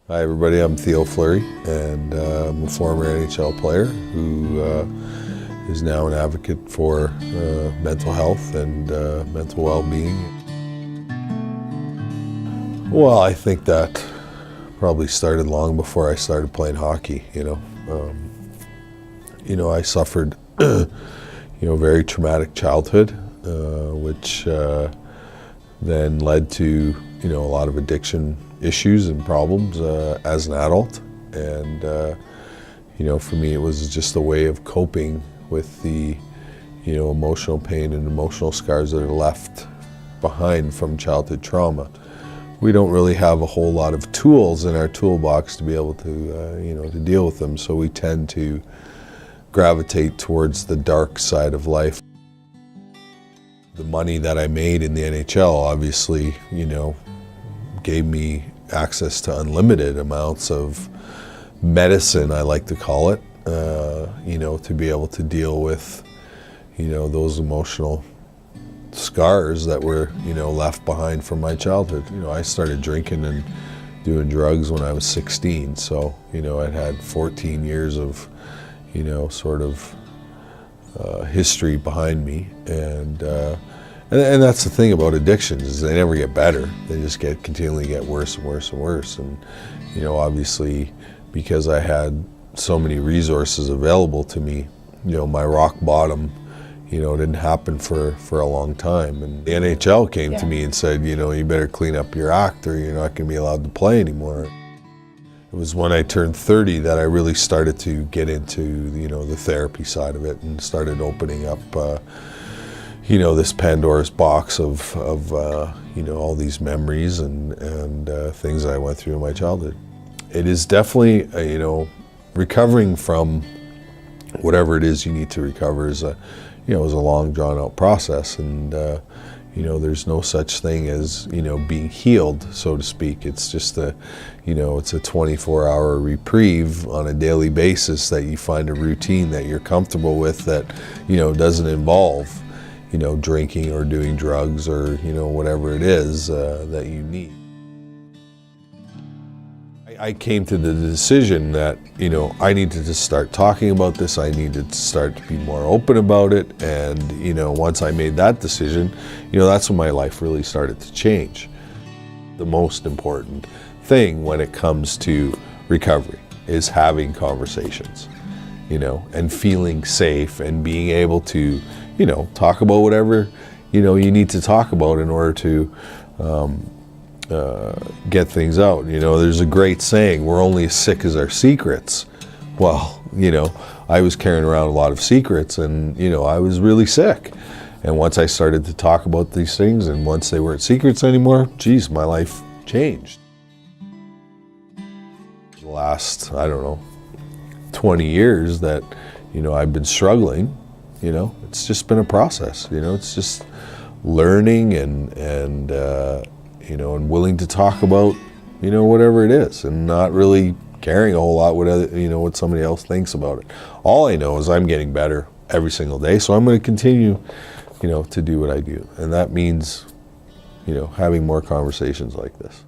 Hi everybody, I'm Theo Fluery, and I'm a former NHL player who is now an advocate for mental health and mental well-being. Well, I think that probably started long before I started playing hockey. I suffered very traumatic childhood, which then led to a lot of addiction issues and problems as an adult, and for me it was just a way of coping with the emotional pain and emotional scars that are left behind from childhood trauma. We don't really have a whole lot of tools in our toolbox to be able to to deal with them, so we tend to gravitate towards the dark side of life. The money that I made in the NHL obviously gave me access to unlimited amounts of medicine, I like to call it, to be able to deal with, those emotional scars that were, left behind from my childhood. I started drinking and doing drugs when I was 16, so, I'd had 14 years of, history behind me, and that's the thing about addictions, is they never get better. They just continually get worse and worse and worse. And obviously, because I had so many resources available to me, my rock bottom, didn't happen for a long time. And the NHL came to me and said, you better clean up your act, or you're not going to be allowed to play anymore. It was when I turned 30 that I really started to get into the therapy side of it, and started opening up this Pandora's box of all these memories and things that I went through in my childhood. It is definitely recovering from whatever it is you need to recover is a long drawn out process, and there's no such thing as being healed, so to speak. It's just it's a 24-hour reprieve on a daily basis that you find a routine that you're comfortable with, that doesn't involve drinking or doing drugs, or whatever it is that you need. I came to the decision that I needed to start talking about this. I needed to start to be more open about it, and once I made that decision, that's when my life really started to change. The most important thing when it comes to recovery is having conversations, and feeling safe, and being able to talk about whatever you need to talk about in order to get things out. There's a great saying, we're only as sick as our secrets. Well, I was carrying around a lot of secrets, and I was really sick. And once I started to talk about these things, and once they weren't secrets anymore, geez, my life changed. The last, 20 years that I've been struggling, it's just been a process. It's just learning and willing to talk about whatever it is, and not really caring a whole lot what somebody else thinks about it. All I know is I'm getting better every single day, so I'm going to continue to do what I do, and that means having more conversations like this.